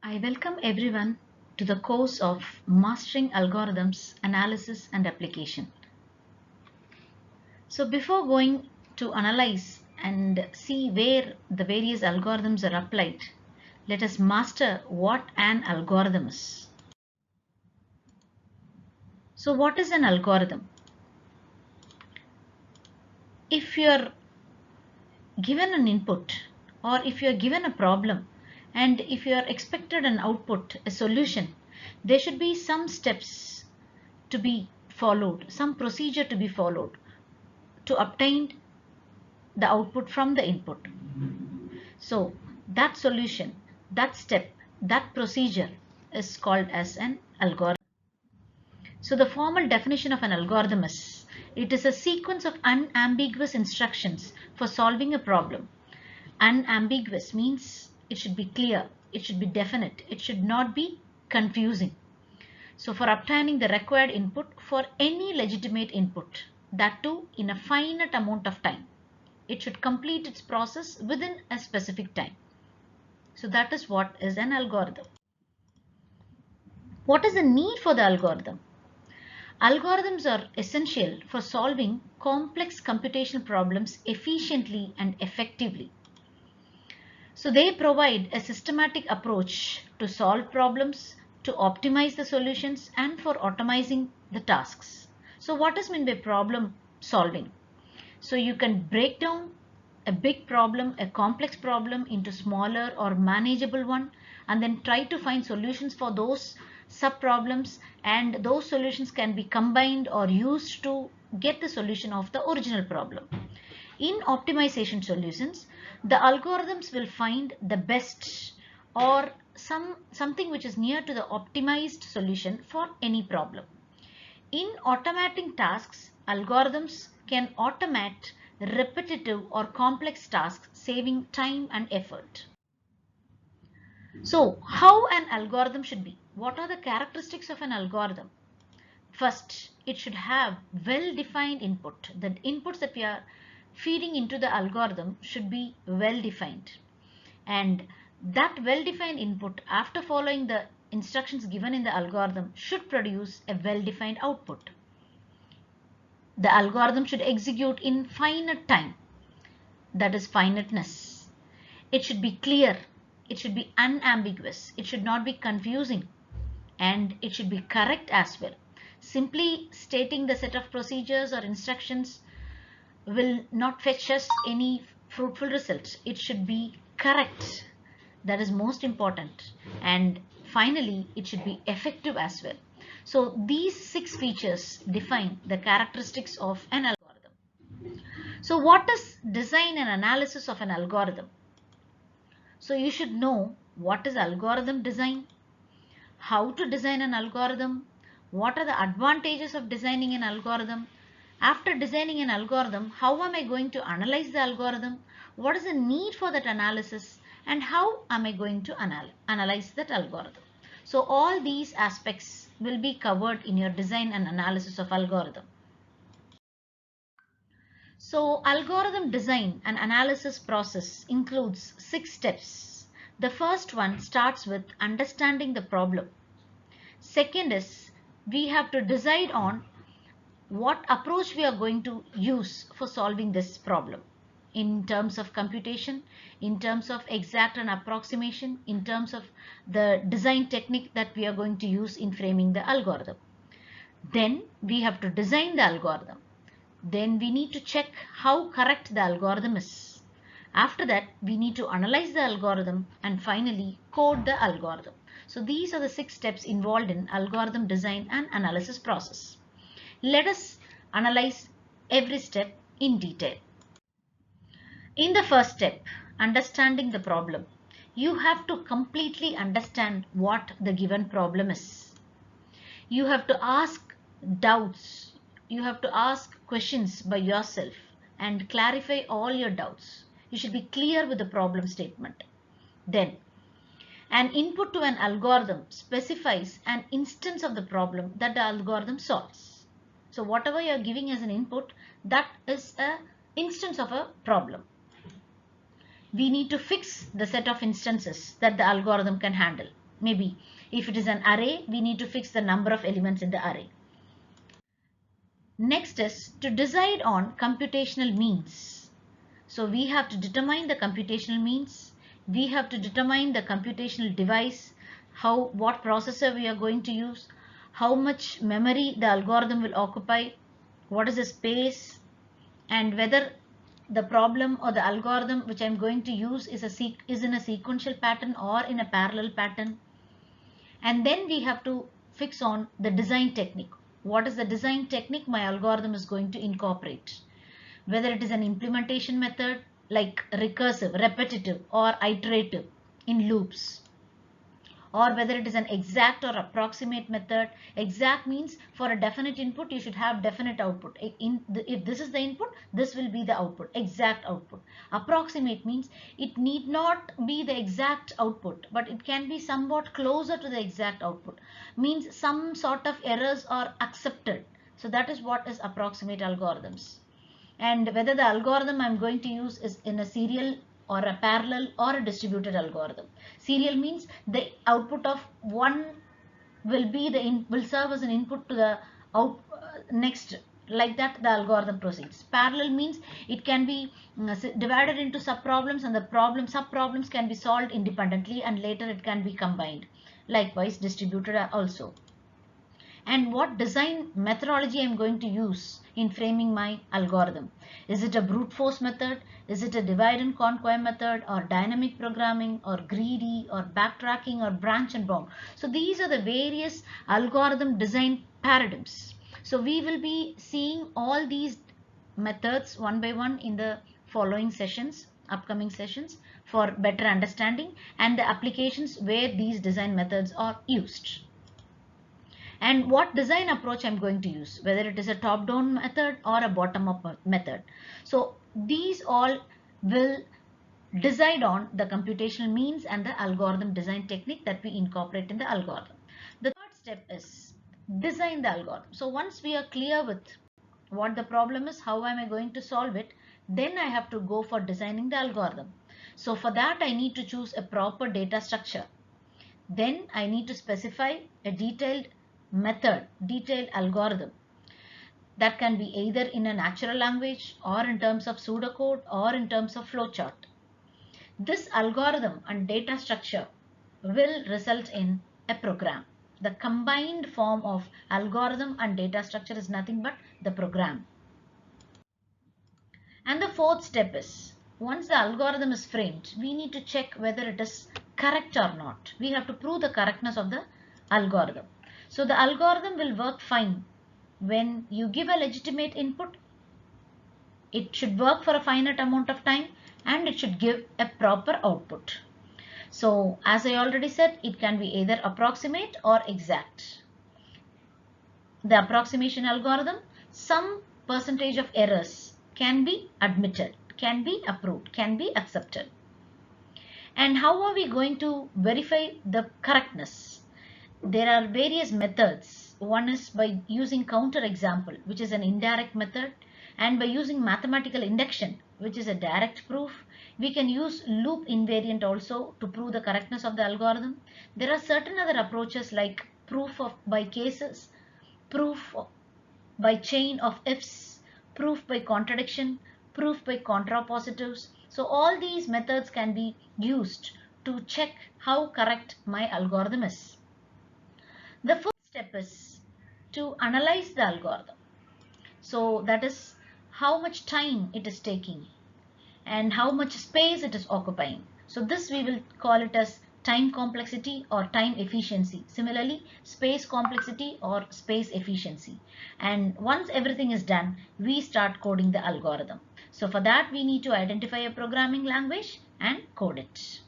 I welcome everyone to the course of Mastering Algorithms, Analysis and Application. So before going to analyze and see where the various algorithms are applied, let us master what an algorithm is. So what is an algorithm? If you're given an input or if you're given a problem and if you are expected an output, a solution, there should be some steps to be followed, some procedure to be followed to obtain the output from the input. So that solution, that step, that procedure is called as an algorithm. So the formal definition of an algorithm is, it is a sequence of unambiguous instructions for solving a problem. Unambiguous means it should be clear, it should be definite, it should not be confusing. So for obtaining the required input for any legitimate input, that too in a finite amount of time. It should complete its process within a specific time. So that is what is an algorithm. What is the need for the algorithm? Algorithms are essential for solving complex computational problems efficiently and effectively. So they provide a systematic approach to solve problems, to optimize the solutions, and for automizing the tasks. So what is meant by problem solving? So you can break down a big problem, a complex problem into smaller or manageable one, and then try to find solutions for those sub problems, and those solutions can be combined or used to get the solution of the original problem. In optimization solutions, the algorithms will find the best or something which is near to the optimized solution for any problem. In automating tasks, algorithms can automate repetitive or complex tasks, saving time and effort. So, how an algorithm should be? What are the characteristics of an algorithm? First, it should have well-defined input. The inputs that we are feeding into the algorithm should be well-defined. And that well-defined input, after following the instructions given in the algorithm, should produce a well-defined output. The algorithm should execute in finite time, that is finiteness. It should be clear, it should be unambiguous, it should not be confusing, and it should be correct as well. Simply stating the set of procedures or instructions will not fetch us any fruitful results. It should be correct, that is most important, and finally it should be effective as well. So these 6 features define the characteristics of an algorithm. So what is design and analysis of an algorithm? So you should know what is algorithm design, how to design an algorithm, what are the advantages of designing an algorithm. After designing an algorithm, how am I going to analyze the algorithm? What is the need for that analysis? And how am I going to analyze that algorithm? So all these aspects will be covered in your design and analysis of algorithm. So algorithm design and analysis process includes 6 steps. The first one starts with understanding the problem. Second is, we have to decide on what approach we are going to use for solving this problem in terms of computation, in terms of exact and approximation, in terms of the design technique that we are going to use in framing the algorithm. Then we have to design the algorithm. Then we need to check how correct the algorithm is. After that, we need to analyze the algorithm and finally code the algorithm. So these are the 6 steps involved in algorithm design and analysis process. Let us analyze every step in detail. In the first step, understanding the problem, you have to completely understand what the given problem is. You have to ask doubts. You have to ask questions by yourself and clarify all your doubts. You should be clear with the problem statement. Then, an input to an algorithm specifies an instance of the problem that the algorithm solves. So whatever you are giving as an input, that is an instance of a problem. We need to fix the set of instances that the algorithm can handle. Maybe if it is an array, we need to fix the number of elements in the array. Next is to decide on computational means. So we have to determine the computational means. We have to determine the computational device, what processor we are going to use, how much memory the algorithm will occupy, what is the space, and whether the problem or the algorithm which I'm going to use is in a sequential pattern or in a parallel pattern. And then we have to fix on the design technique. What is the design technique my algorithm is going to incorporate? Whether it is an implementation method like recursive, repetitive, or iterative in loops, or whether it is an exact or approximate method. Exact means for a definite input you should have definite output. If this is the input, this will be the output, exact output. Approximate means it need not be the exact output, but it can be somewhat closer to the exact output. Means some sort of errors are accepted. So that is what is approximate algorithms. And whether the algorithm I'm going to use is in a serial or a parallel or a distributed algorithm. Serial means the output of one will serve as an input to the next. Like that the algorithm proceeds. Parallel means it can be divided into sub-problems, and the sub-problems can be solved independently and later it can be combined. Likewise distributed also. And what design methodology I'm going to use in framing my algorithm. Is it a brute force method? Is it a divide and conquer method, or dynamic programming, or greedy, or backtracking, or branch and bound? So these are the various algorithm design paradigms. So we will be seeing all these methods one by one in the following sessions, upcoming sessions, for better understanding and the applications where these design methods are used. And what design approach I'm going to use, whether it is a top-down method or a bottom-up method. So these all will decide on the computational means and the algorithm design technique that we incorporate in the algorithm. The third step is design the algorithm. So once we are clear with what the problem is, how am I going to solve it, then I have to go for designing the algorithm. So for that I need to choose a proper data structure. Then I need to specify a detailed method, detailed algorithm that can be either in a natural language or in terms of pseudocode or in terms of flowchart. This algorithm and data structure will result in a program. The combined form of algorithm and data structure is nothing but the program. And the fourth step is, once the algorithm is framed, we need to check whether it is correct or not. We have to prove the correctness of the algorithm. So the algorithm will work fine when you give a legitimate input. It should work for a finite amount of time and it should give a proper output. So as I already said, it can be either approximate or exact. The approximation algorithm, some percentage of errors can be admitted, can be approved, can be accepted. And how are we going to verify the correctness? There are various methods. One is by using counter example, which is an indirect method, and by using mathematical induction, which is a direct proof. We can use loop invariant also to prove the correctness of the algorithm. There are certain other approaches like proof by cases, proof by chain of ifs, proof by contradiction, proof by contrapositives. So all these methods can be used to check how correct my algorithm is. The first step is to analyze the algorithm. So that is how much time it is taking and how much space it is occupying. So this we will call it as time complexity or time efficiency. Similarly, space complexity or space efficiency. And once everything is done, we start coding the algorithm. So for that we need to identify a programming language and code it.